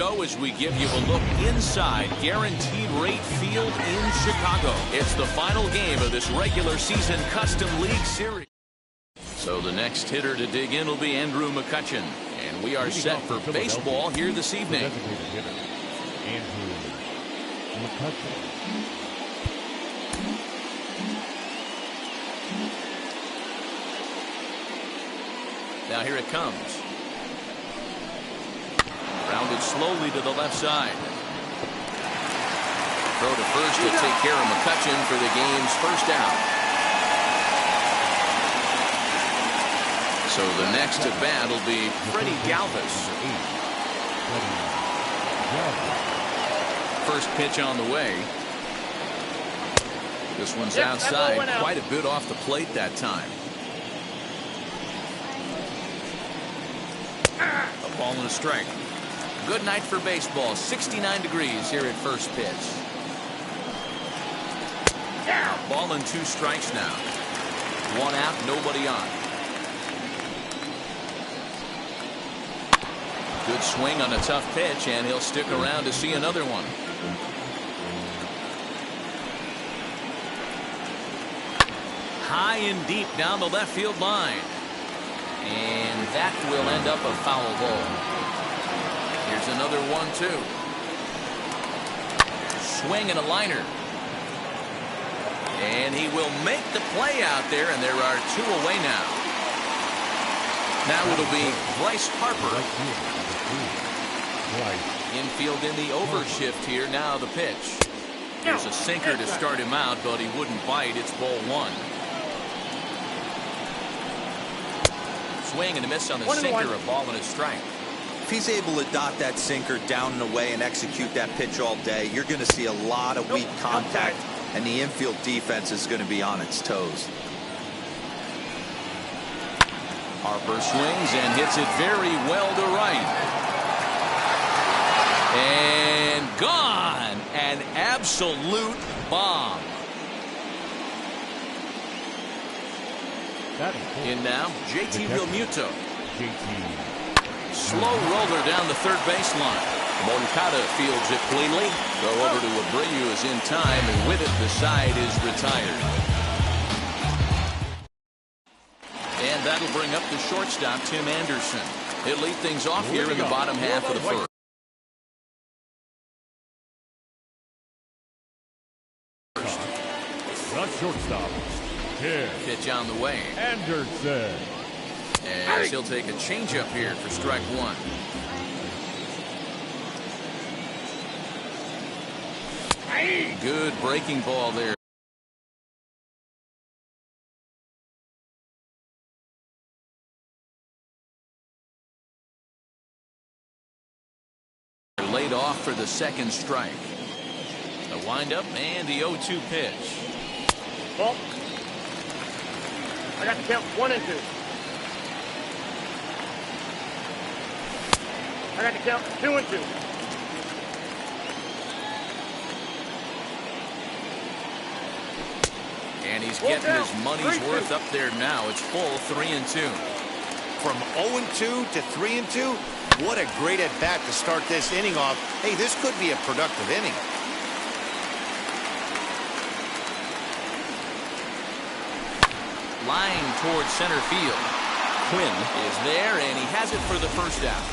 As we give you a look inside Guaranteed Rate Field in Chicago. It's the final game of this regular season Custom League Series. So the next hitter to dig in will be Andrew McCutchen. And we are set for baseball here this evening. Andrew McCutchen. Now here it comes. Rounded slowly to the left side. Throw to first to take care of McCutchen for the game's first out. So the next at bat will be Freddie Galvis. First pitch on the way. This one's outside. Quite a bit off the plate that time. A ball and a strike. Good night for baseball. 69 degrees here at first pitch. Ball and 2 strikes now. 1 out, nobody on. Good swing on a tough pitch, and he'll stick around to see another one. High and deep down the left field line. And that will end up a foul ball. Here's another 1-2. Swing and a liner. And he will make the play out there, and there are 2 away now. Now it'll be Bryce Harper. Infield in the overshift here. Now the pitch. There's a sinker to start him out, but he wouldn't bite. It's ball 1. Swing and a miss on the sinker. A ball and a strike. If he's able to dot that sinker down and away and execute that pitch all day, you're going to see a lot of weak contact, and the infield defense is going to be on its toes. Harper swings and hits it very well to right. And gone. An absolute bomb. In now, JT Realmuto. Slow roller down the third baseline. Moncada fields it cleanly. Throw over to Abreu is in time, and with it, the side is retired. And that'll bring up the shortstop, Tim Anderson. He'll lead things off here in the bottom half of the first. The shortstop. Pitch on the way. Anderson. As he'll take a changeup here for strike 1. Good breaking ball there. Laid off for the second strike. The windup and the 0-2 pitch. Ball. I got to count 1 and 2. I got to count 2 and 2. And he's getting his money's worth up there now. It's full 3 and 2. From 0-2 to 3 and 2. What a great at bat to start this inning off. Hey, this could be a productive inning. Line towards center field. Quinn is there, and he has it for the first out.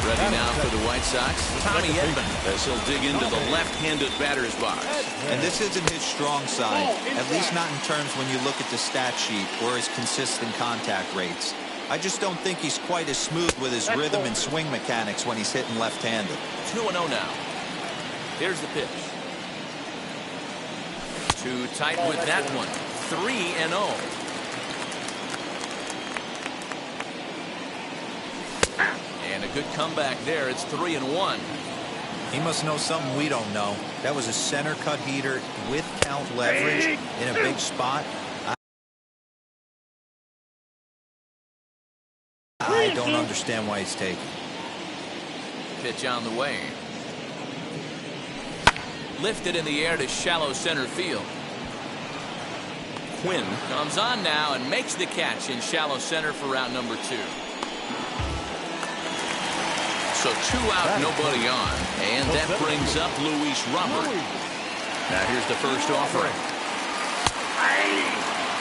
Ready now for the White Sox, Tommy Edman, as he'll dig into the left-handed batter's box. And this isn't his strong side, at least not in terms when you look at the stat sheet or his consistent contact rates. I just don't think he's quite as smooth with his rhythm and swing mechanics when he's hitting left-handed. 2-0 now. Here's the pitch. Too tight with that one. 3-0. And a good comeback there. It's 3-1. He must know something we don't know. That was a center cut heater with count leverage in a big spot. I don't understand why he's taking. Pitch on the way. Lifted in the air to shallow center field. Quinn comes on now and makes the catch in shallow center for round number 2. So 2 out, nobody on. And that brings up Luis Robert. Now here's the first offering.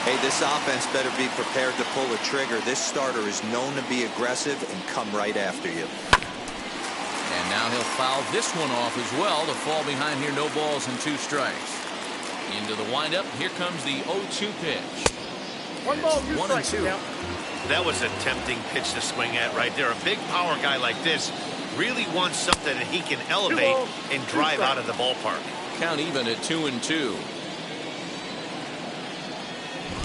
Hey, this offense better be prepared to pull a trigger. This starter is known to be aggressive and come right after you. And now he'll foul this one off as well to fall behind here. No balls and 2 strikes. Into the windup. Here comes the 0-2 pitch. 1 ball, 2 1 and strikes. 2. That was a tempting pitch to swing at right there. A big power guy like this really wants something that he can elevate and drive out of the ballpark. Count even at 2 and 2.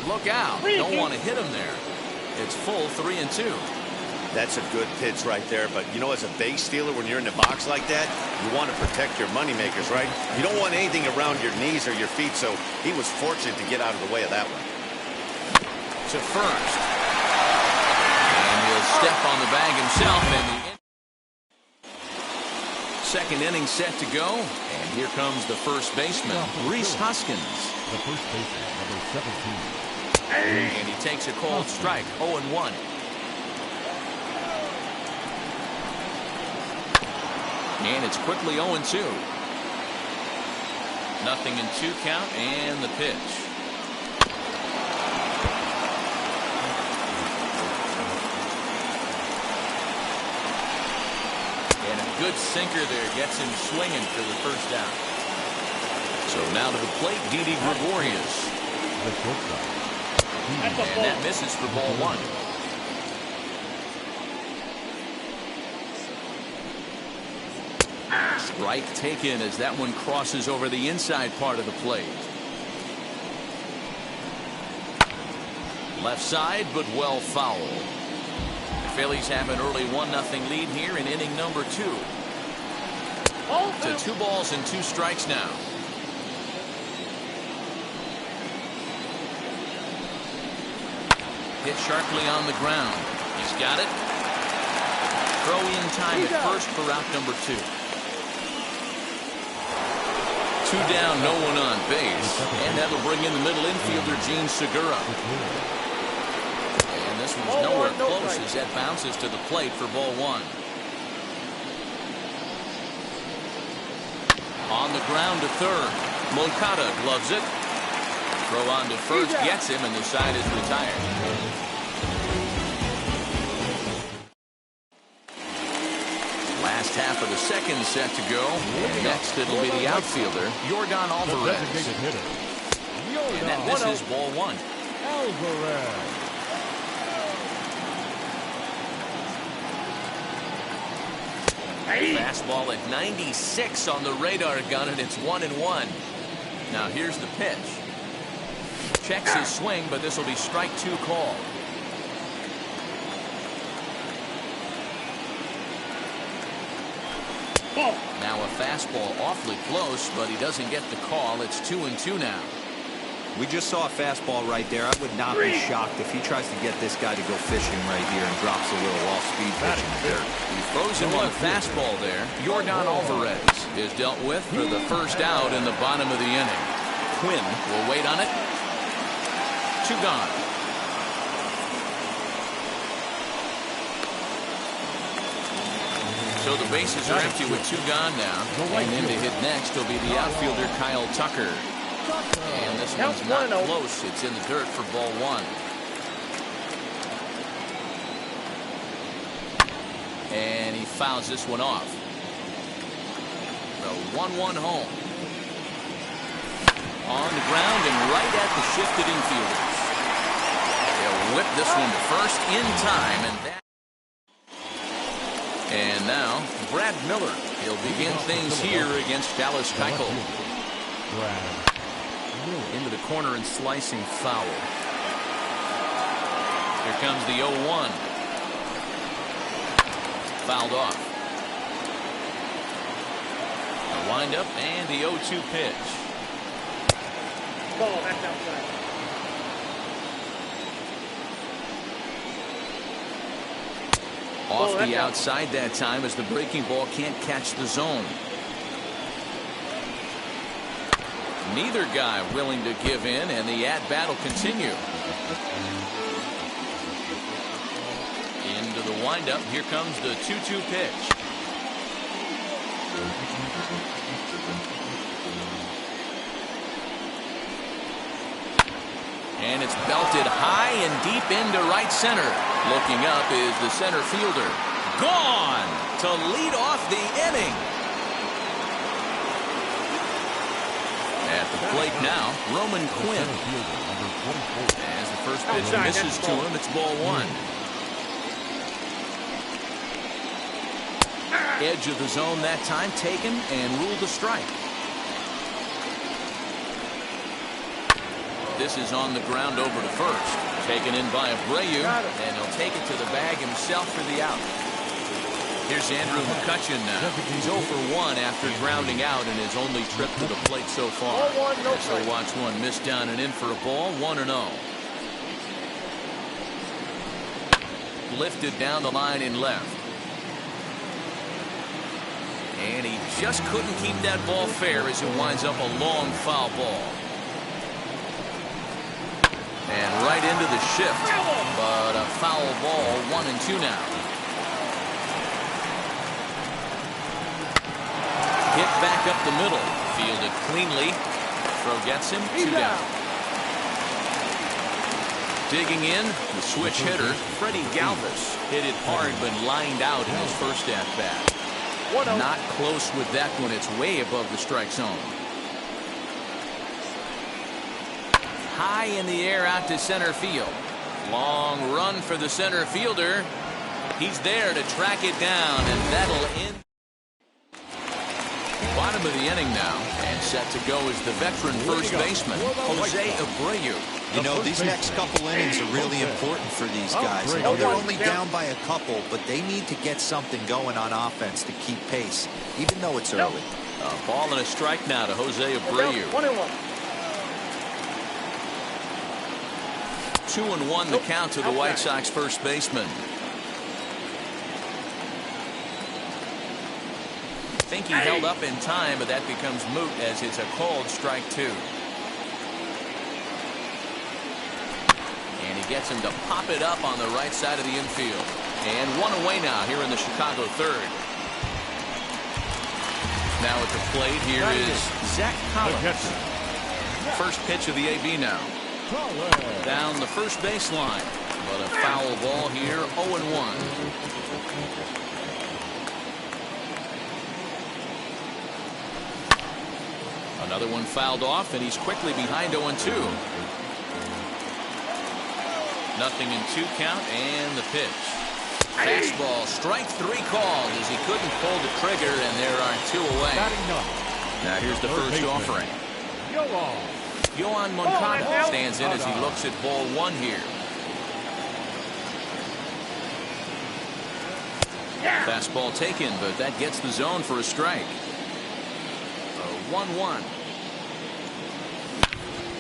Look out. Don't want to hit him there. It's full 3 and 2. That's a good pitch right there. But, you know, as a base stealer, when you're in the box like that, you want to protect your moneymakers, right? You don't want anything around your knees or your feet. So he was fortunate to get out of the way of that one. To first. And he'll step on the bag himself. And the second inning set to go. And here comes the first baseman, Rhys Hoskins. The first baseman, number 17. And he takes a called strike, 0-1. And it's quickly 0-2. 0-2 count, and the pitch. And a good sinker there gets him swinging for the first out. So now to the plate, Didi Gregorius. The shortstop. And that misses for ball 1. Strike taken as that one crosses over the inside part of the plate. Left side, but well foul. The Phillies have an early 1-0 lead here in inning number 2. To 2 balls and 2 strikes now. Hit sharply on the ground. He's got it. Throw in time at first for out number 2. 2 down, no one on base. And that'll bring in the middle infielder, Gene Segura. And this one's nowhere close as that bounces to the plate for ball 1. On the ground to third. Moncada gloves it. Throw on to first, gets him, and the side is retired. Last half of the second set to go. And next it'll be the outfielder, Yordan Alvarez. Designated hitter. And that misses ball 1. Alvarez. Fastball at 96 on the radar gun, and it's 1-1. Now here's the pitch. Checks his swing, but this will be strike 2 call. Now a fastball awfully close, but he doesn't get the call. It's 2-2 now. We just saw a fastball right there. I would not be shocked if he tries to get this guy to go fishing right here and drops a little off-speed pitch in the dirt. He throws him on a fastball there. Yordan Alvarez is dealt with for the first out in the bottom of the inning. Quinn will wait on it. 2 gone. So the bases are empty with 2 gone now. And in to hit next will be the outfielder Kyle Tucker. And this one's not close. It's in the dirt for ball 1. And he fouls this one off. The 1-1 home. On the ground and right at the shifted infielders. They'll whip this one to first in time. And now Brad Miller. He'll begin things here against Dallas Keuchel. Into the corner and slicing foul. Here comes the 0-1. Fouled off. The windup and the 0-2 pitch. Ball, that's outside. Off the outside that time as the breaking ball can't catch the zone. Neither guy willing to give in, and the at-bat will continue. Into the windup. Here comes the 2-2 pitch. And it's belted high and deep into right center. Looking up is the center fielder. Gone to lead off the inning. At the plate now, Roman Quinn. As the first pitch misses to him, it's ball one. Edge of the zone that time taken and ruled a strike. This is on the ground over to first. Taken in by Abreu, and he'll take it to the bag himself for the out. Here's Andrew McCutchen now. He's 0 for 1 after grounding out in his only trip to the plate so far. So watch one miss down and in for a ball, 1-0. Lifted down the line in left. And he just couldn't keep that ball fair as it winds up a long foul ball. And right into the shift, but a foul ball, 1-2 now. Hit back up the middle, fielded cleanly. Throw gets him, 2 down. Digging in, the switch hitter, Freddie Galvis. Hit it hard, but lined out in his first at bat. Not close with that one. It's way above the strike zone. High in the air out to center field. Long run for the center fielder. He's there to track it down, and that'll end. Bottom of the inning now, and set to go is the veteran first baseman, Jose Abreu. You know, these next couple innings are really important for these guys. I know they're only down by a couple, but they need to get something going on offense to keep pace, even though it's early. A ball and a strike now to Jose Abreu. 2-1 the count to the White Sox first baseman. I think he held up in time, but that becomes moot as it's a called strike 2. And he gets him to pop it up on the right side of the infield. And one away now here in the Chicago third. Now at the plate here is Zach Collins. First pitch of the AB now. Down the first baseline, but a foul ball here, 0-1. Another one fouled off, and he's quickly behind 0-2. Nothing in 2 count, and the pitch. Fastball, strike 3 called as he couldn't pull the trigger, and there are 2 away. Now here's the first offering. Yohan Moncada stands in as he looks at ball 1 here. Fastball taken, but that gets the zone for a strike. 1-1.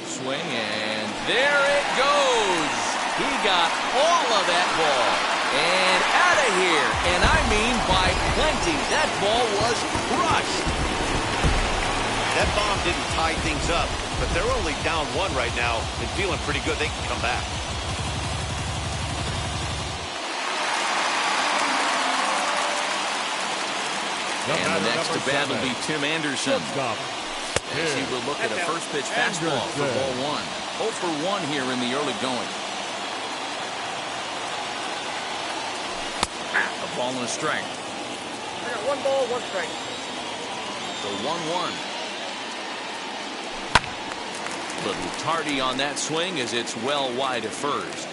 Swing, and there it goes. He got all of that ball and out of here, and I mean by plenty. That ball was crushed. That bomb didn't tie things up, but they're only down 1 right now and feeling pretty good. They can come back. And the next to bat will be Tim Anderson. As he will look at a first pitch fastball for ball 1. 0 for 1 here in the early going. A ball and a strike. I got 1 ball, 1 strike. The 1-1. Little tardy on that swing as it's well wide at first.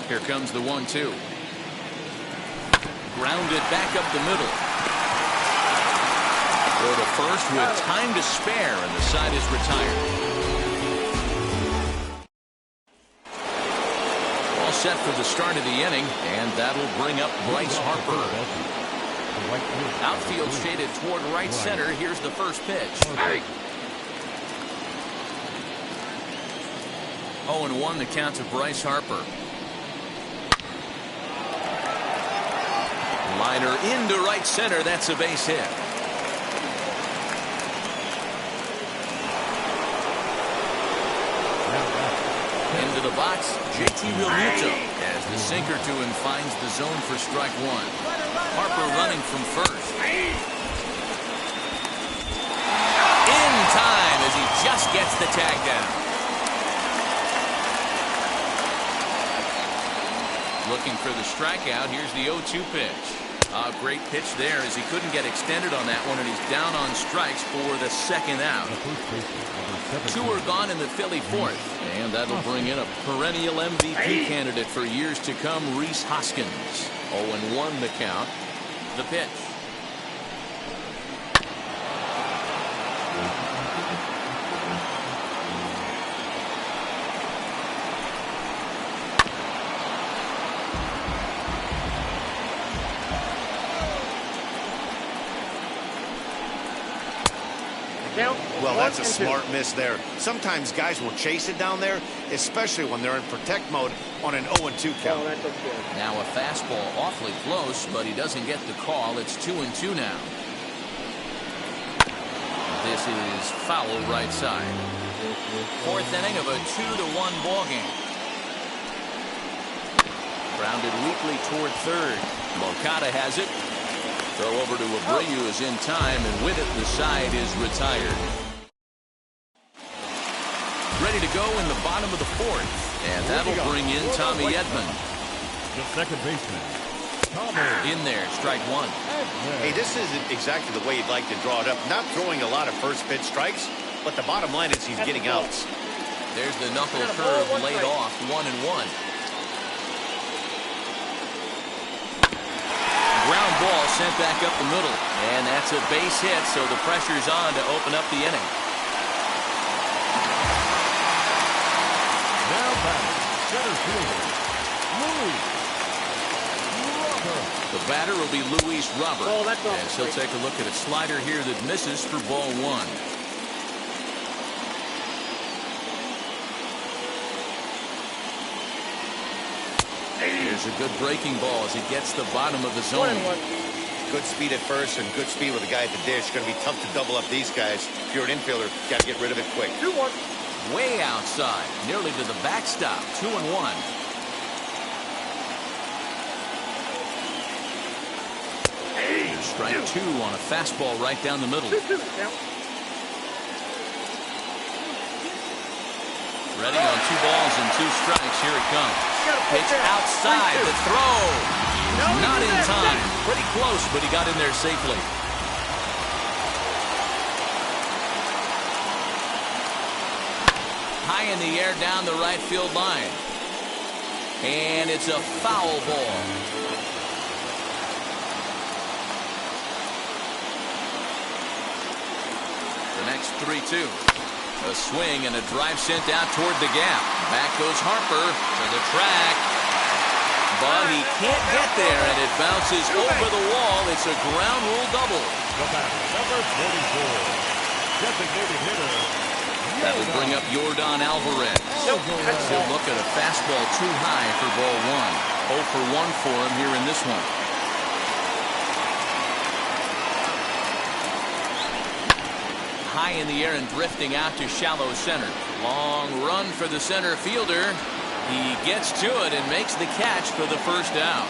Here comes the 1-2. Grounded back up the middle. Go to first with time to spare, and the side is retired. All set for the start of the inning, and that'll bring up Bryce Harper. Outfield shaded toward right center. Here's the first pitch. 0-1 the count to Bryce Harper. Liner into right center. That's a base hit. Into the box, JT Realmuto as the sinker to him finds the zone for strike 1. Harper running from first. looking for the strikeout. Here's the 0-2 pitch. A great pitch there as he couldn't get extended on that one, and he's down on strikes for the second out. Two are gone in the Philly fourth, and that'll bring in a perennial MVP candidate for years to come, Rhys Hoskins. 0-1 the count. The pitch. Well, that's a smart miss there. Sometimes guys will chase it down there, especially when they're in protect mode on an 0-2 count. Now a fastball awfully close, but he doesn't get the call. It's 2-2 now. This is foul right side. Fourth inning of a 2-1 ball game. Grounded weakly toward third. Moncada has it. Throw over to Abreu is in time, and with it, the side is retired. Ready to go in the bottom of the fourth, and that'll bring in Tommy Edman. The second baseman, In there, strike one. Hey, this isn't exactly the way you'd like to draw it up. Not throwing a lot of first pitch strikes, but the bottom line is he's getting outs. There's the knuckle curve laid off, 1-1. Ground ball sent back up the middle, and that's a base hit, so the pressure's on to open up the inning. now batting, center fielder, Luis Robert. The batter will be Luis Robert, Oh, that's all. as he'll take a look at a slider here that misses for ball one. Here's a good breaking ball as he gets the bottom of the zone. 1-1. Good speed at first and good speed with the guy at the dish. Going to be tough to double up these guys. If you're an infielder, got to get rid of it quick. 2-1. Way outside, nearly to the backstop. 2-1. Here's strike two on a fastball right down the middle. 2-2 count. Ready on 2 balls and 2 strikes. Here it comes. Pitch outside. The throw. Not in time. Pretty close, but he got in there safely. High in the air down the right field line. And it's a foul ball. The next 3-2. A swing and a drive sent out toward the gap. Back goes Harper to the track. But he can't get there, and it bounces over the wall. It's a ground rule double. The batter, number 44, designated hitter. That would bring up Yordan Alvarez. He'll look at a fastball too high for ball one. 0 for 1 for him here in this one. High in the air and drifting out to shallow center. Long run for the center fielder. He gets to it and makes the catch for the first out.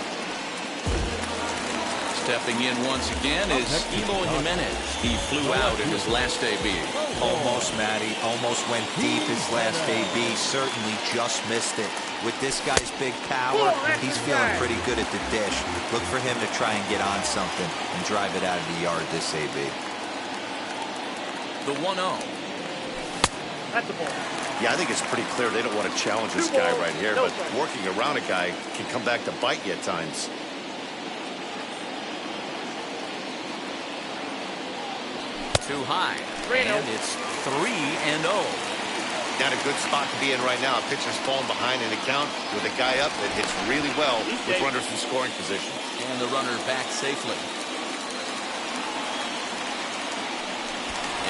Stepping in once again is Eloy Jimenez. He flew out in his last AB. Almost, Matty. Almost went deep his last AB. Certainly just missed it. With this guy's big power, he's feeling pretty good at the dish. Look for him to try and get on something and drive it out of the yard this AB. The 1-0. That's the ball. Yeah, I think it's pretty clear they don't want to challenge this guy right here, but working around a guy can come back to bite you at times. Too high. And it's 3-0. Not a good spot to be in right now. A pitcher's falling behind in the count with a guy up that hits really well with runners in scoring position. And the runner back safely.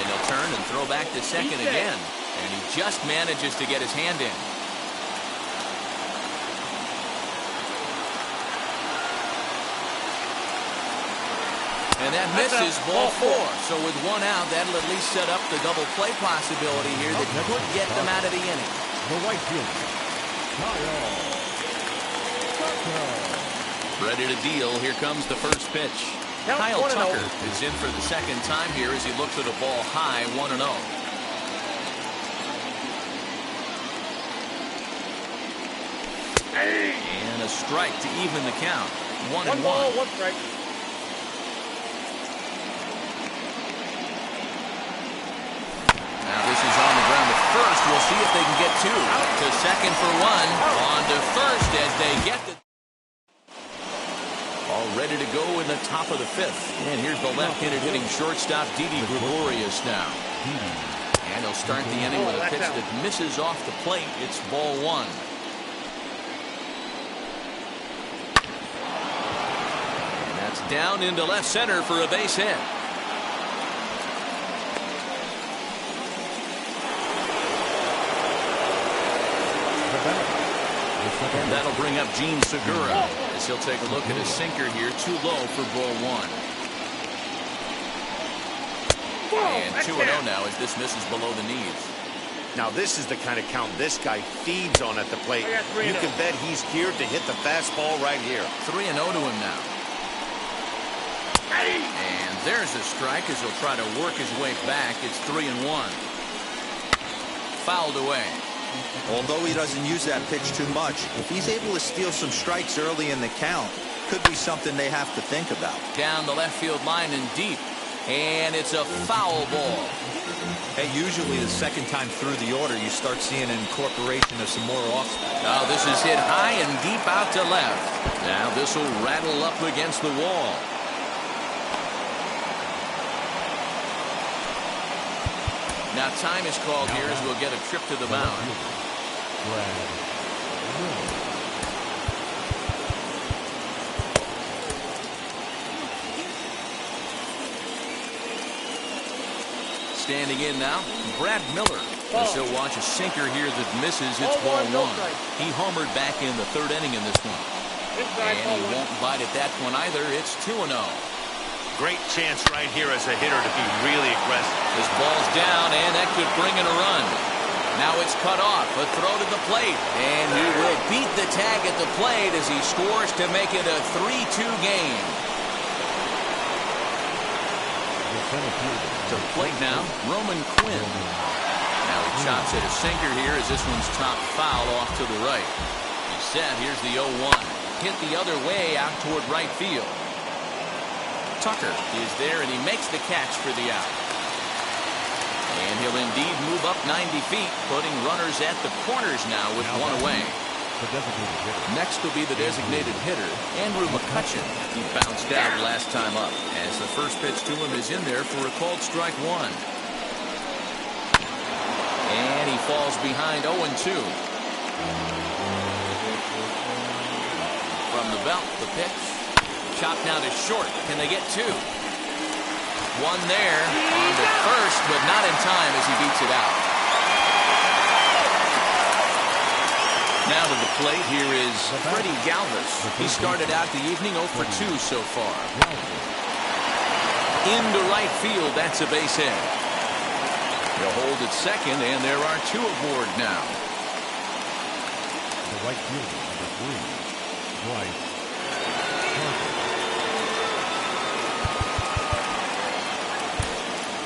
And he'll turn and throw back to second again. And he just manages to get his hand in. And that misses ball 4. So with 1 out, that'll at least set up the double play possibility here that could get them out of the inning. The right fielder, Kyle Tucker. Ready to deal. Here comes the first pitch. Kyle Tucker is in for the second time here as he looks at a ball high, 1-0. And and a strike to even the count. 1-1. One ball, one strike. Now this is on the ground to first. We'll see if they can get two. To second for one. On to first as they get the... All ready to go in the top of the fifth. And here's the left-handed hitting shortstop, Didi Gregorius now. And he'll start the inning with a pitch that misses off the plate. It's ball one. And that's down into left center for a base hit. And that'll bring up Gene Segura as he'll take a look at his sinker here. Too low for ball one. And 2-0 now as this misses below the knees. Now this is the kind of count this guy feeds on at the plate. You can bet he's geared to hit the fastball right here. 3-0 to him now. And there's a strike as he'll try to work his way back. It's 3-1. Fouled away. Although he doesn't use that pitch too much, if he's able to steal some strikes early in the count, could be something they have to think about. Down the left field line and deep. And it's a foul ball. Hey, usually the second time through the order, you start seeing an incorporation of some more off-speed. Now this is hit high and deep out to left. Now this will rattle up against the wall. Now time is called here as we'll get a trip to the mound. Standing in now, Brad Miller. As he'll watch a sinker here that misses. It's ball one. He homered back in the third inning in this one. And he won't bite at that one either. It's 2-0. Great chance right here as a hitter to be really aggressive. This ball's down, and that could bring in a run. Now it's cut off. A throw to the plate. And he will beat the tag at the plate as he scores to make it a 3-2 game. To the plate now, Roman Quinn. Now he chops at a sinker here as this one's top foul off to the right. He's set. Here's the 0-1. Hit the other way out toward right field. Tucker is there, and he makes the catch for the out. And he'll indeed move up 90 feet, putting runners at the corners now with one away. Next will be the designated hitter, Andrew McCutchen. He bounced out last time up, as the first pitch to him is in there for a called strike one. And he falls behind 0-2. From the belt, the pitch. Chopped now to short. Can they get two? One there on to first, but not in time as he beats it out. Now to the plate, here is Freddie Galvis. He started out the evening 0 for 2 so far. Into right field, that's a base hit. He'll hold at second, and there are two aboard now. The right fielder, number 3, Bryce.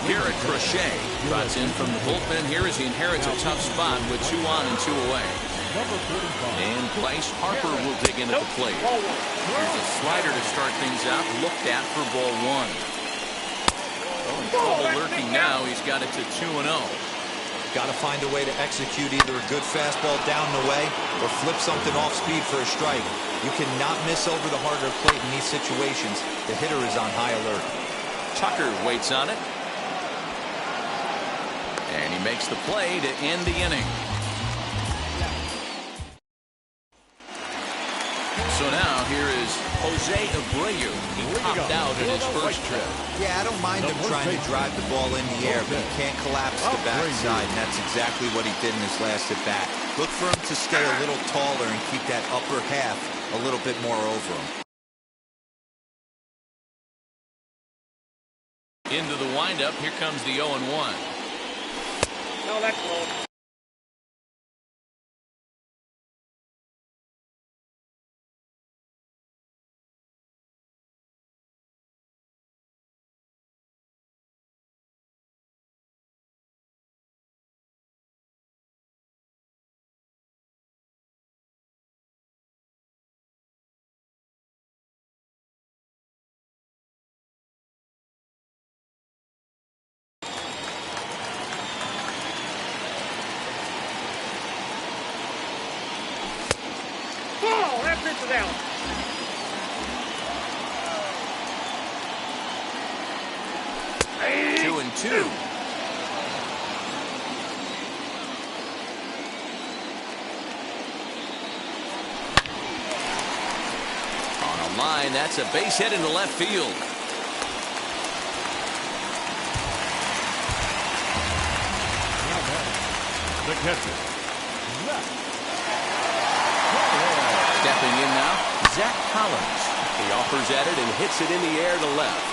Garrett Crochet trots in from the bullpen here as he inherits a tough spot with 2 on and 2 away. And Bryce Harper will dig in at the plate. Here's a slider to start things out, looked at for ball one. Oh, in trouble lurking now. He's got it to 2-0. Got to find a way to execute either a good fastball down the way or flip something off speed for a strike. You cannot miss over the heart of the plate in these situations. The hitter is on high alert. Tucker waits on it. And he makes the play to end the inning. So now here is Jose Abreu. He popped out at his first trip. Yeah, I don't mind him trying to drive the ball in the air, but he can't collapse the backside, and that's exactly what he did in his last at bat. Look for him to stay a little taller and keep that upper half a little bit more over him. Into the windup, here comes the 0-1. No, that's low. is out. Hey. 2-2. On a line, that's a base hit into left field. The catcher. Left. Stepping in now, Zach Collins. He offers at it and hits it in the air to left.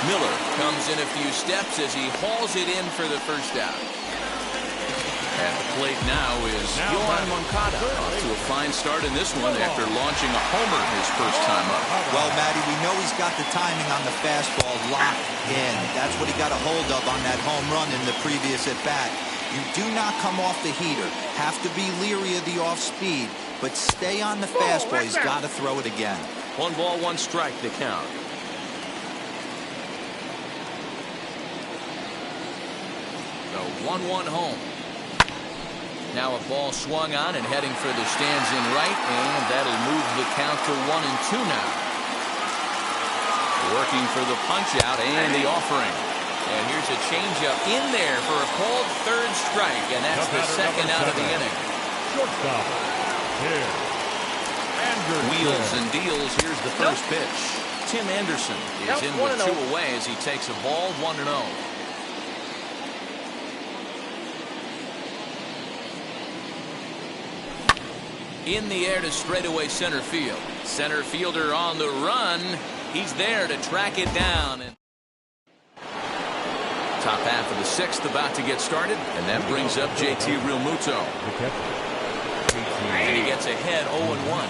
Miller comes in a few steps as he hauls it in for the first out. At the plate now is Yoan Moncada, off to a fine start in this one after launching a homer his first time up. Well, Matty, we know he's got the timing on the fastball locked in. That's what he got a hold of on that home run in the previous at-bat. You do not come off the heater. Have to be leery of the off-speed, but stay on the fastball. He's got to throw it again. 1 ball, 1 strike to count. So 1-1 home. Now a ball swung on and heading for the stands in right, and that'll move the count to 1-2 now. Working for the punch out and the offering. And here's a changeup in there for a called third strike, and that's the second out of the inning. Shortstop. Here. Anderson. Wheels and deals. Here's the first pitch. Tim Anderson is in with 2 away as he takes a ball 1-0. In the air to straightaway center field. Center fielder on the run. He's there to track it down. And top half of the 6th about to get started, and that brings up JT Realmuto. And he gets ahead 0-1.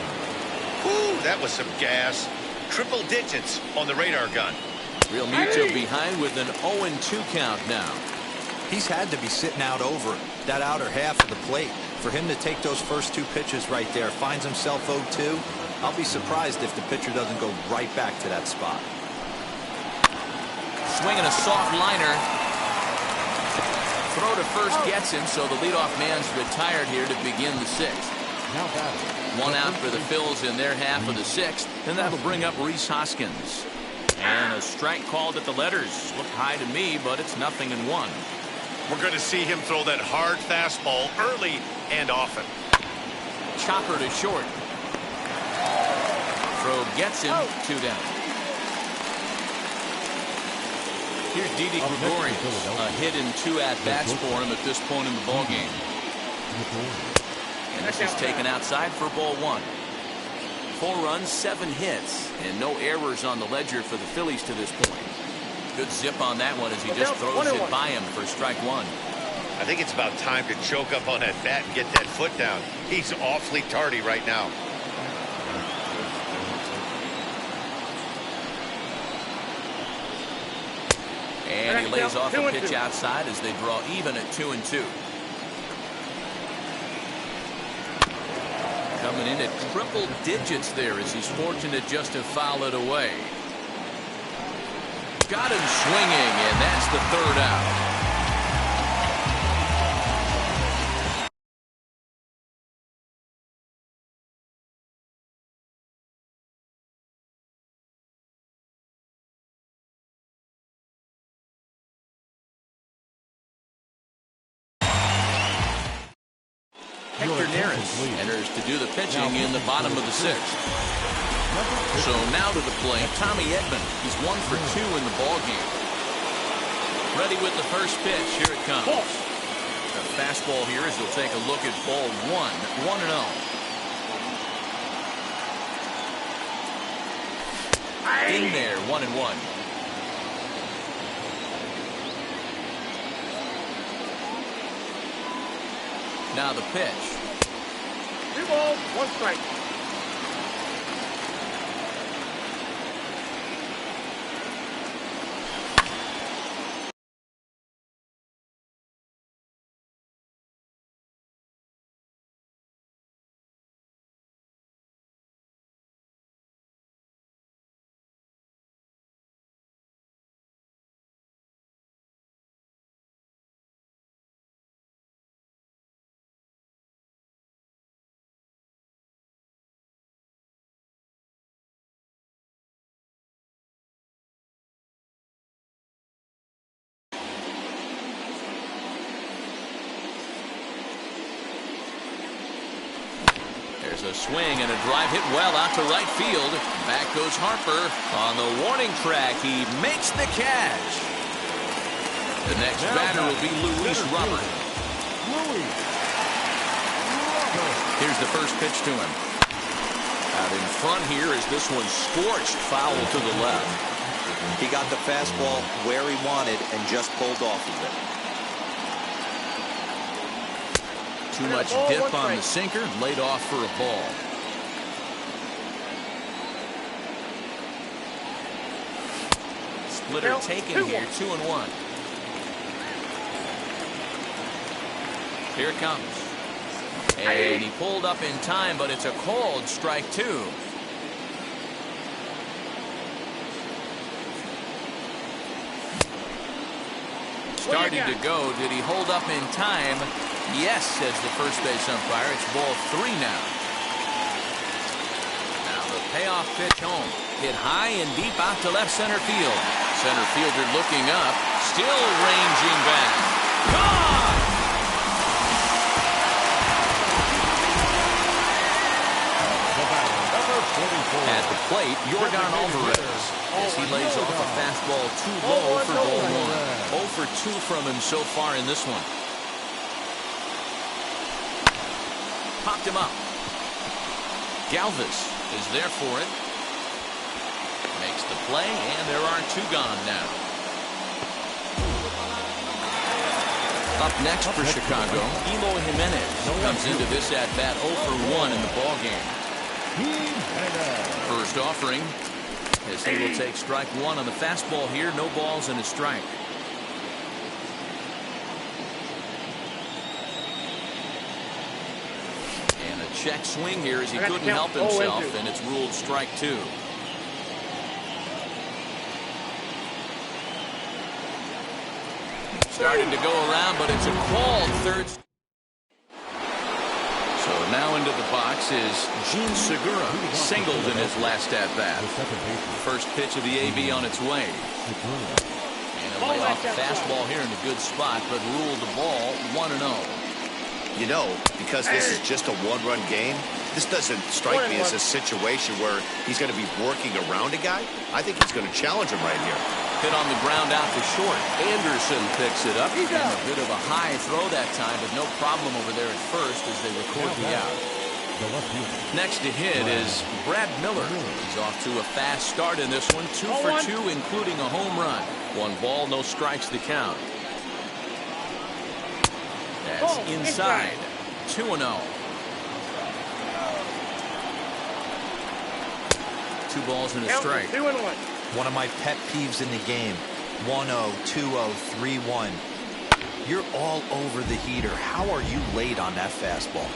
Ooh, that was some gas. Triple digits on the radar gun. Realmuto behind with an 0-2 count now. He's had to be sitting out over that outer half of the plate. For him to take those first 2 pitches right there, finds himself 0-2. I'll be surprised if the pitcher doesn't go right back to that spot. Swinging a soft liner. Throw to first gets him, so the leadoff man's retired here to begin the 6th. Now batting. 1 out for the Phils in their half of the 6th, and that'll bring up Rhys Hoskins. And a strike called at the letters. Looked high to me, but it's 0-1. We're going to see him throw that hard fastball early and often. Chopper to short. Throw gets him 2 down. Here's Didi Gregorius. A hit in 2 at-bats for him at this point in the ballgame. And this is taken outside for ball 1. 4 runs, 7 hits, and no errors on the ledger for the Phillies to this point. Good zip on that one as he just throws it by him for strike 1. I think it's about time to choke up on that bat and get that foot down. He's awfully tardy right now. And he lays off a pitch outside as they draw even at 2-2. Coming in at triple digits there as he's fortunate just to foul it away. Got him swinging, and that's the 3rd out. Hector Neris enters to do the pitching in the bottom of the 6th. So now to the plate, Tommy Edman. He's 1 for 2 in the ballgame. Ready with the first pitch. Here it comes. A fastball here as he'll take a look at ball 1. 1-0. In there, 1-1. Now the pitch. 2 balls, 1 strike. a swing and a drive hit well out to right field. Back goes Harper on the warning track. He makes the catch. The next batter will be Luis Robert. Here's the first pitch to him. Out in front here is this one scorched foul to the left. He got the fastball where he wanted and just pulled off of it. Too much dip on the sinker, laid off for a ball. Splitter taken here, 2-1. Here it comes. And he pulled up in time, but it's a called strike 2. Starting to go. Did he hold up in time? Yes, says the first base umpire. It's ball 3 now. Now the payoff pitch home. Hit high and deep out to left center field. Center fielder looking up. Still ranging back. Gone! At the plate, Yordan Alvarez, as he lays off a fastball too low for ball 1. 0 for 2 from him so far in this one. Popped him up. Galvis is there for it. Makes the play, and there are 2 gone now. Up next for Chicago, Eloy Jimenez comes into this at-bat 0 for 1 in the ballgame. First offering, as he will take strike 1 on the fastball here. No balls and a strike. And a check swing here as he couldn't help himself, and it's ruled strike 2. Starting to go around, but it's a called third. So now into the box is Jean Segura, singled in his last at-bat. First pitch of the AB on its way. And a layoff fastball here in a good spot, but ruled the ball 1-0. You know, because this is just a one-run game, this doesn't strike me as a situation where he's going to be working around a guy. I think he's going to challenge him right here. Hit on the ground out to short. Anderson picks it up. And a bit of a high throw that time, but no problem over there at first as they record the out. Next to hit is Brad Miller. He's off to a fast start in this one. 2 for 2, including a home run. 1 ball, no strikes to count. That's inside. 2-0. 2 balls and a strike. 2-1. One of my pet peeves in the game. 1-0, 2-0, 3-1. You're all over the heater. How are you late on that fastball?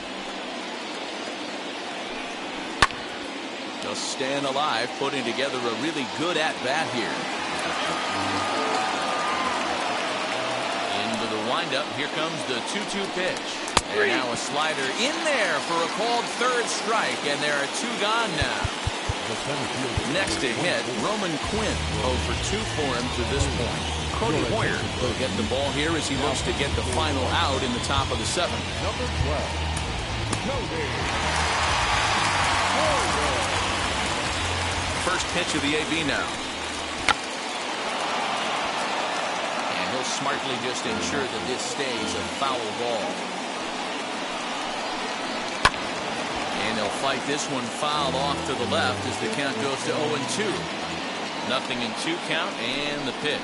Just staying alive, putting together a really good at-bat here. Into the windup. Here comes the 2-2 pitch. And now a slider in there for a called third strike, and there are 2 gone now. Next to hit, Roman Quinn, 0 for 2 for him to this point. Cody Hoyer will get the ball here as he looks to get the final out in the top of the 7th. Number 12. First pitch of the AB now. And he'll smartly just ensure that this stays a foul ball. And they'll fight this one foul off to the left as the count goes to 0-2. Nothing in 2 count, and the pitch.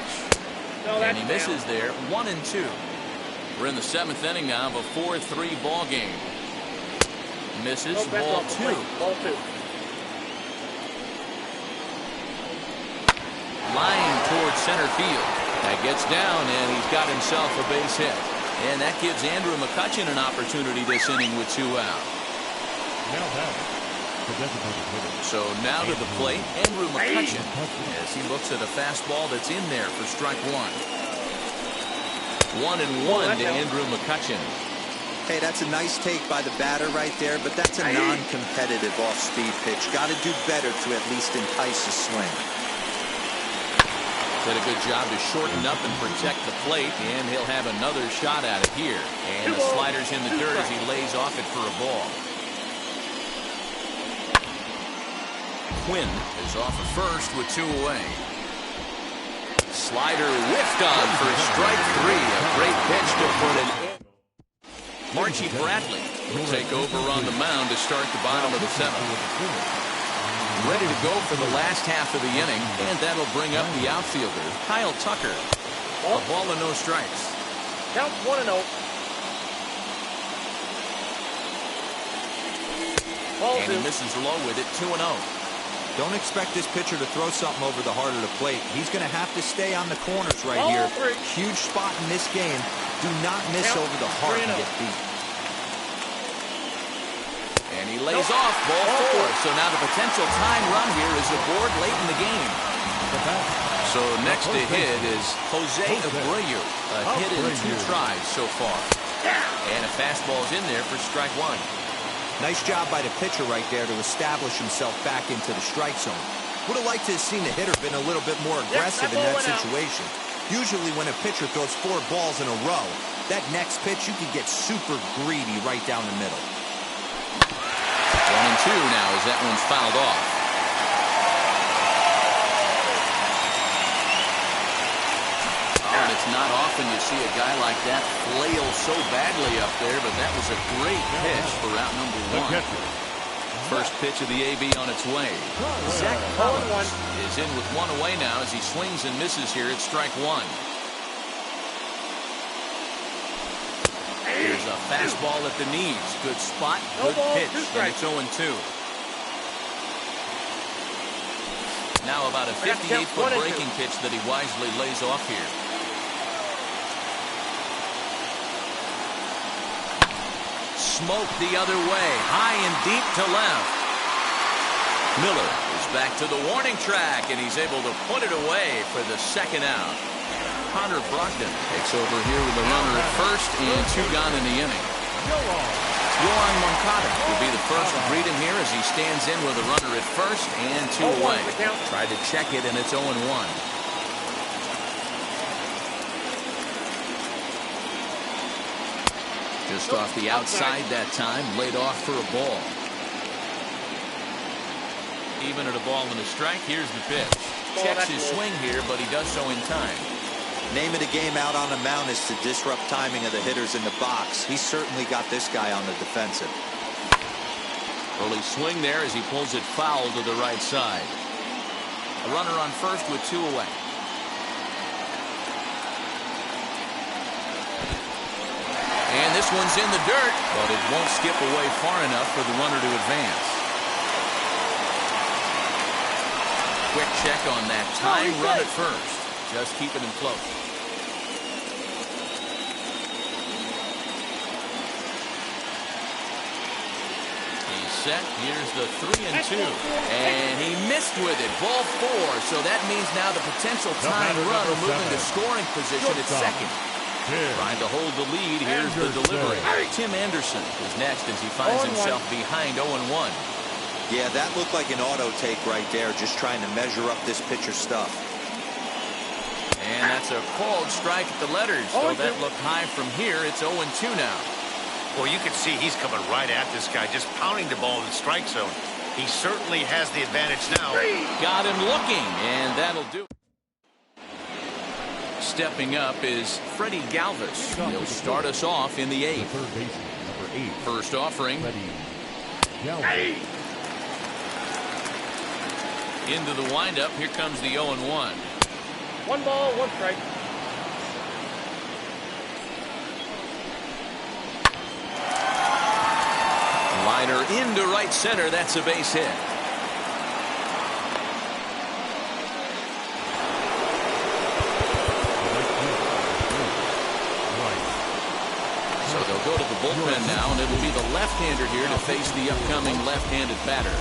And he misses there, 1-2. We're in the 7th inning now of a 4-3 ball game. Misses, ball 2. Ball 2. Line towards center field. That gets down, and he's got himself a base hit. And that gives Andrew McCutchen an opportunity this inning with 2 out. So now to the plate, Andrew McCutchen, as he looks at a fastball that's in there for strike 1. 1-1 to Andrew McCutchen. Hey, that's a nice take by the batter right there, but that's a non-competitive off-speed pitch. Got to do better to at least entice a swing. Did a good job to shorten up and protect the plate, and he'll have another shot at it here. And the slider's in the dirt as he lays off it for a ball. Quinn is off at first with 2 away. Slider whiffed on for strike 3. A great pitch to put an end. Margie Bradley will take over on the mound to start the bottom of the 7th. Ready to go for the last half of the inning, and that'll bring up the outfielder, Kyle Tucker. A ball and no strikes. Count 1-0. And he misses low with it, 2-0. Don't expect this pitcher to throw something over the heart of the plate. He's going to have to stay on the corners right here. Huge spot in this game. Do not miss over the heart and get beat. And he lays off ball 4. So now the potential tying run here is aboard late in the game. So next to hit is Jose Abreu. A hit in 2 tries so far. And a fastball's in there for strike 1. Nice job by the pitcher right there to establish himself back into the strike zone. Would have liked to have seen the hitter been a little bit more aggressive in that situation. Usually when a pitcher throws 4 balls in a row, that next pitch you can get super greedy right down the middle. 1-2 now as that one's fouled off. And it's not often you see a guy like that flail so badly up there, but that was a great pitch for out number 1. First pitch of the AB on its way. Zach Collins is in with 1 away now as he swings and misses here at strike 1. Here's a fastball at the knees. Good spot, good pitch, and it's 0-2. Now about a 58-foot breaking pitch that he wisely lays off here. Smoked the other way, high and deep to left. Miller is back to the warning track, and he's able to put it away for the 2nd out. Connor Brogdon takes over here with a runner at first and 2 gone in the inning. Yohan Moncada will be the first to greet him here as he stands in with a runner at first and 2 away. Tried to check it, and it's 0-1. Just off the outside that time, laid off for a ball. Even at a ball and a strike, here's the pitch. Checks his swing here, but he does so in time. Name of the game out on the mound is to disrupt timing of the hitters in the box. He's certainly got this guy on the defensive. Early swing there as he pulls it foul to the right side. A runner on first with 2 away. And this one's in the dirt, but it won't skip away far enough for the runner to advance. Quick check on that tying run at first. Just keeping him close. He's set. Here's the 3-2. And he missed with it. Ball 4. So that means now the potential tying run will move into scoring position at second. Trying to hold the lead. Here's the delivery. Tim Anderson is next as he finds himself behind 0-1. Yeah, that looked like an auto take right there, just trying to measure up this pitcher's stuff. And that's a called strike at the letters. So that looked high from here. It's 0-2 now. Well, you can see he's coming right at this guy, just pounding the ball in the strike zone. He certainly has the advantage now. Got him looking, and that'll do. Stepping up is Freddie Galvis. He'll start us off in the 8th. First offering. Into the windup. Here comes the 0-1. 1 ball, 1 strike. Liner into right center. That's a base hit. So they'll go to the bullpen now, and it'll be the left-hander here to face the upcoming left-handed batter.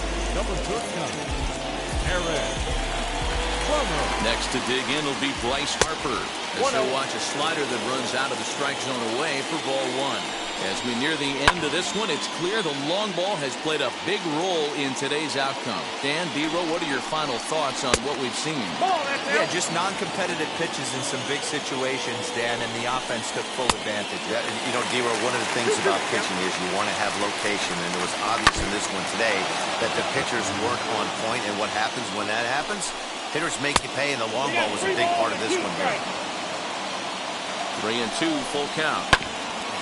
Next to dig in will be Bryce Harper. As he'll watch a slider that runs out of the strike zone away for ball 1. As we near the end of this one, it's clear the long ball has played a big role in today's outcome. Dan, D-Row, what are your final thoughts on what we've seen? Yeah, just non-competitive pitches in some big situations, Dan, and the offense took full advantage. Yeah, and, you know, D-Row, one of the things about pitching is you want to have location, and it was obvious in this one today that the pitchers weren't on point, and what happens when that happens? Hitters make you pay, and the long ball was a big part of this one here. 3-2, full count.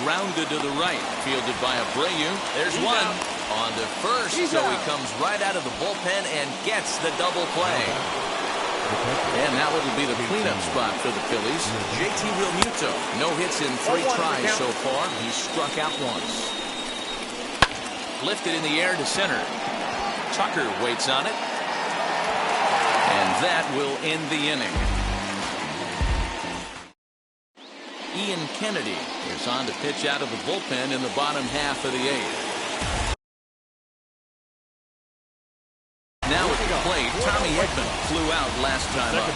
Grounded to the right, fielded by Abreu. There's one on the first, so he comes right out of the bullpen and gets the double play. And now it'll be the cleanup spot for the Phillies. JT Realmuto, no hits in 3 tries so far. He struck out once. Lifted in the air to center. Tucker waits on it. And that will end the inning. Ian Kennedy is on to pitch out of the bullpen in the bottom half of the 8th. Now at the plate, Tommy Edman flew out last time up.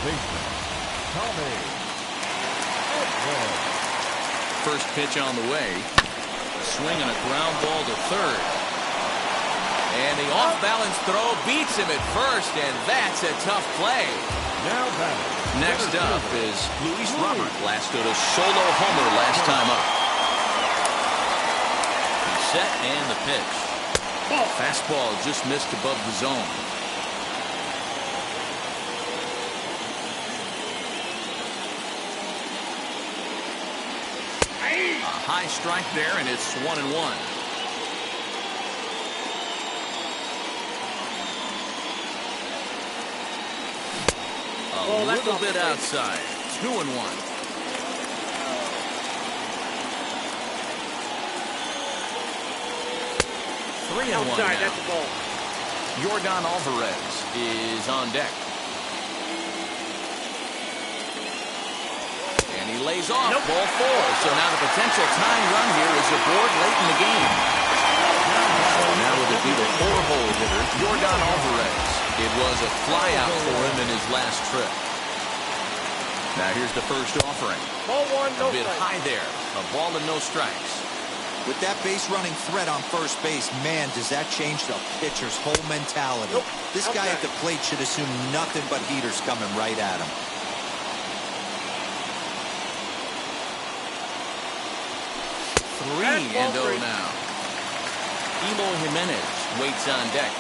First pitch on the way. Swinging a ground ball to third. And the off-balance throw beats him at first, and that's a tough play. Next up is Luis Robert. Last stood a solo homer last time up. He's set and the pitch. Fastball just missed above the zone. A high strike there, and it's 1-1. A little bit outside. 2-1. 3-1 now. Yordan Alvarez is on deck. And he lays off. Ball 4. So now the potential tying run here is aboard late in the game. So now it'll be the 4-hole hitter, Yordan Alvarez. It was a flyout for him in his last trip. Now here's the first offering. Ball 1, no A bit strike. high there. A ball and no strikes. With that base running threat on first base, man, does that change the pitcher's whole mentality. This guy at the plate should assume nothing but heaters coming right at him. Three and 0 now. Eloy Jimenez waits on deck.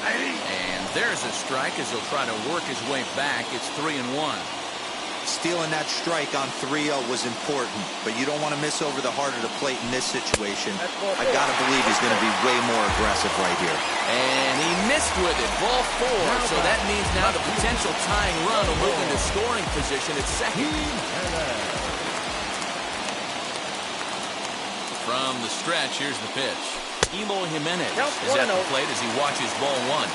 And there's a strike as he'll try to work his way back. It's 3-1. Stealing that strike on 3-0 was important, but you don't want to miss over the heart of the plate in this situation. I got to believe he's going to be way more aggressive right here. And he missed with it. Ball 4. So that means now the potential tying run will move into scoring position at second. From the stretch, here's the pitch. Eloy Jimenez is at the plate as he watches ball 1.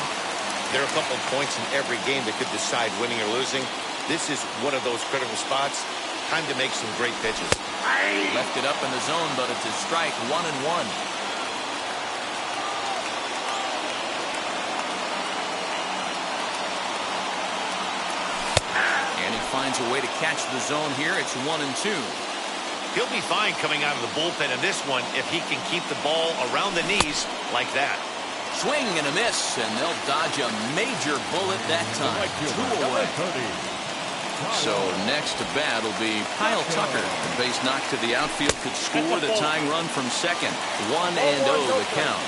There are a couple of points in every game that could decide winning or losing. This is one of those critical spots. Time to make some great pitches. Left it up in the zone, but it's a strike. 1-1. And he finds a way to catch the zone here. It's 1-2. He'll be fine coming out of the bullpen in this one if he can keep the ball around the knees like that. Swing and a miss, and they'll dodge a major bullet that time. 2 away. So next to bat will be Kyle Tucker. The base knock to the outfield could score the tying run from second. 1-0 the count.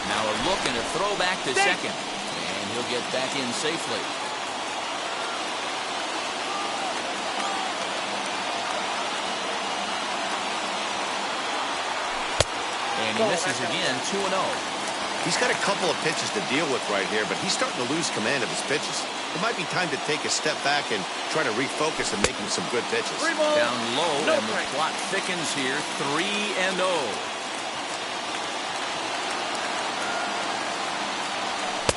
Now a look and a throw back to second. And he'll get back in safely. And he misses again. 2-0. He's got a couple of pitches to deal with right here, but he's starting to lose command of his pitches. It might be time to take a step back and try to refocus and making some good pitches. Down low, and the plot thickens here. 3-0.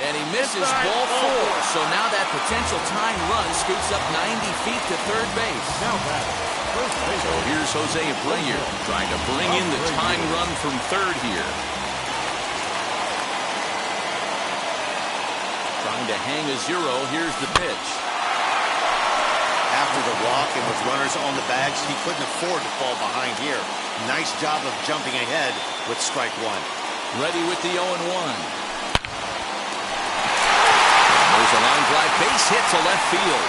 And he misses ball 4. So now that potential tying run scoots up 90 feet to third base. So here's Jose Abreu trying to bring in the tying run from third here. Trying to hang a zero. Here's the pitch. After the walk and with runners on the bags, he couldn't afford to fall behind here. Nice job of jumping ahead with strike one. Ready with the 0-1. There's a line drive base hit to left field.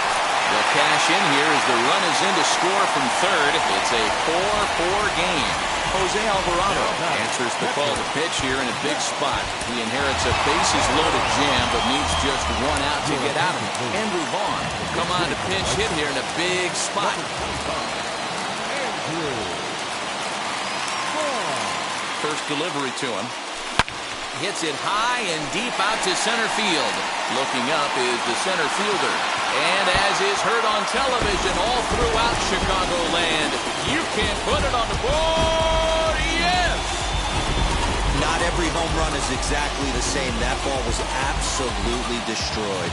They'll cash in here as the run is in to score from third. It's a 4-4 game. Jose Alvarado answers the call to pitch here in a big spot. He inherits a bases-loaded jam, but needs just one out to get out of it. Andrew Vaughn will come on to pinch hit here in a big spot. First delivery to him. Hits it high and deep out to center field. Looking up is the center fielder. And as is heard on television all throughout Chicagoland, you can put it on the board. Yes! Not every home run is exactly the same. That ball was absolutely destroyed.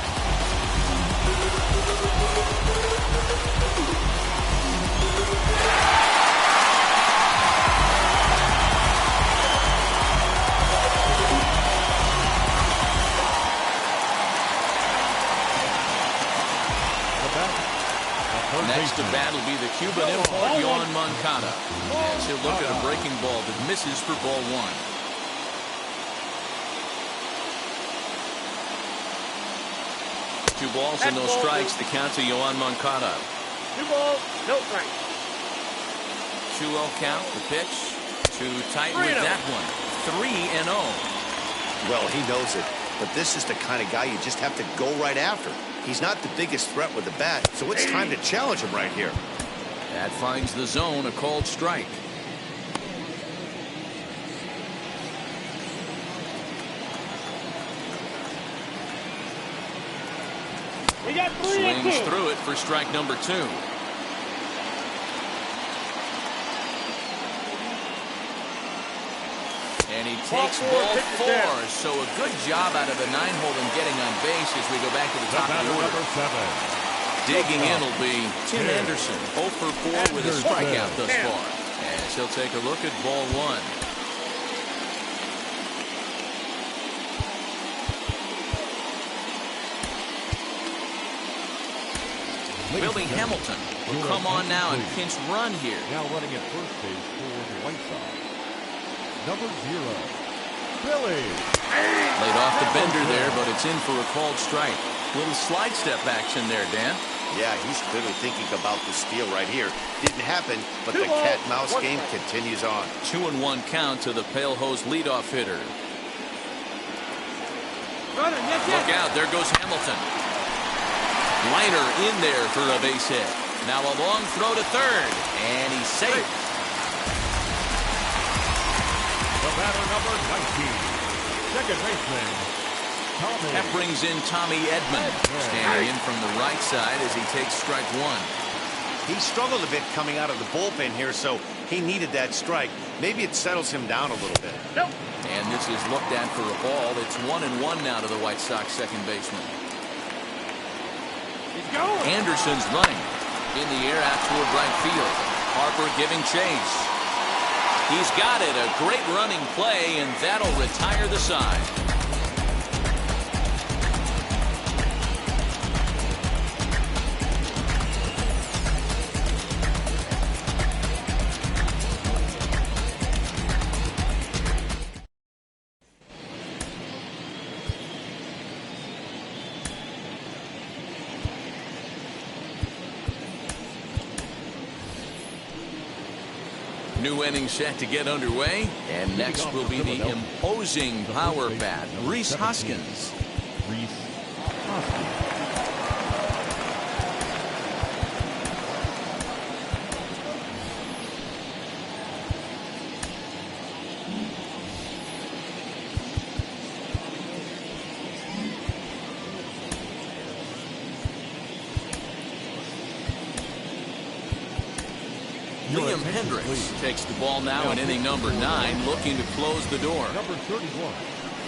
Next to bat will be the Cuban import, Yoan Moncada. As he'll look at a breaking ball that misses for ball one. Two balls and no strikes. The count to Yoan Moncada. 2 balls, no strikes. 2-0 count. The pitch. Too tight with that one. 3-0. Well, he knows it, but this is the kind of guy you just have to go right after. He's not the biggest threat with the bat, so it's time to challenge him right here. That finds the zone, a called strike. We got 3 Swings through it for strike number 2. And he takes ball 4. So a good job out of the 9-hole in getting on base as we go back to the top of the order. Digging in will be Tim Anderson, 0 for 4 with a strikeout thus far. As he'll take a look at ball 1. Billy Hamilton will come on now and pinch run here. Now running at first base for the White Sox. Number 0, Billy. Laid off the bender there, but it's in for a called strike. Little slide step action there, Dan. Yeah, he's clearly thinking about the steal right here. Didn't happen, but the cat-mouse game continues on. 2-1 count to the Pale Hose leadoff hitter. Look out, there goes Hamilton. Liner in there for a base hit. Now a long throw to third, and he's safe. The batter, number 19, second baseman, Tommy. That brings in Tommy Edman, standing in from the right side as he takes strike 1. He struggled a bit coming out of the bullpen here, so he needed that strike. Maybe it settles him down a little bit. Nope. And this is looked at for a ball. It's 1-1 now to the White Sox second baseman. He's going. Anderson's running in the air out toward right field. Harper giving chase. He's got it. A great running play, and that'll retire the side. New inning set to get underway, and next will be the imposing power bat, Rhys Hoskins. Rhys Hoskins. Liam Hendricks takes the ball now in inning number 9, looking to close the door. Number 31.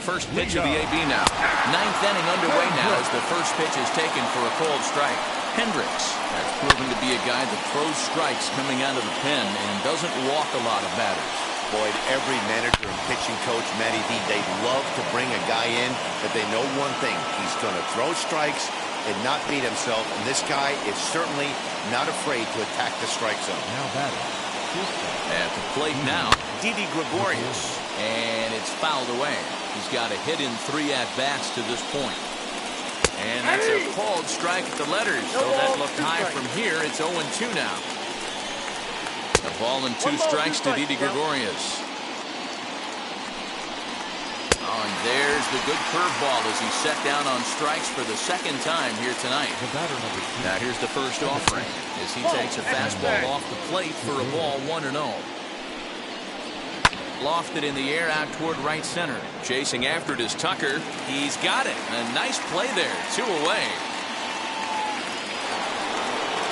First pitch of the AB now. 9th inning underway now as the first pitch is taken for a called strike. Hendricks has proven to be a guy that throws strikes coming out of the pen and doesn't walk a lot of batters. Boyd, every manager and pitching coach, Matty D, they love to bring a guy in that they know one thing. He's going to throw strikes and not beat himself. And this guy is certainly not afraid to attack the strike zone. Now batting. At the plate now, Didi Gregorius. And it's fouled away. He's got a hit in 3 at-bats to this point. And that's a called strike at the letters. So that looked high from here. It's 0-2 now. A ball and 2 strikes to Didi Gregorius. Oh, and there's the good curveball as he's set down on strikes for the 2nd time here tonight. The batter number 2. Now here's the first offering as he takes a fastball off the plate for a ball 1-0. Lofted in the air out toward right center. Chasing after it is Tucker. He's got it. A nice play there. 2 away.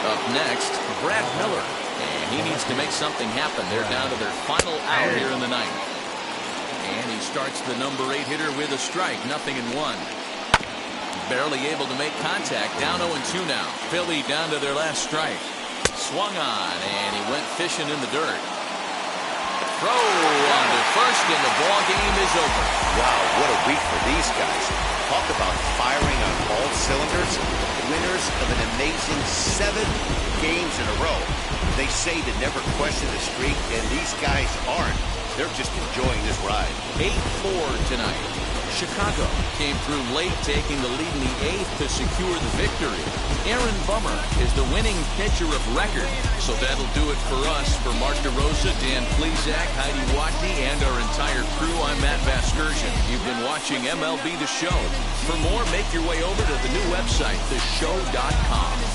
Up next, Brad Miller. And he needs to make something happen. They're down to their final out here in the ninth. And he starts the number 8 hitter with a strike. 0-1. Barely able to make contact. Down 0-2 now. Philly down to their last strike. Swung on, and he went fishing in the dirt. Throw on to first, and the ball game is over. Wow, what a week for these guys. Talk about firing on all cylinders. Winners of an amazing 7 games in a row. They say to never question the streak, and these guys aren't. They're just enjoying this ride. 8-4 tonight. Chicago came through late, taking the lead in the 8th to secure the victory. Aaron Bummer is the winning pitcher of record. So that'll do it for us. For Mark DeRosa, Dan Plesac, Heidi Watney, and our entire crew, I'm Matt Vasgersian. You've been watching MLB The Show. For more, make your way over to the new website, theshow.com.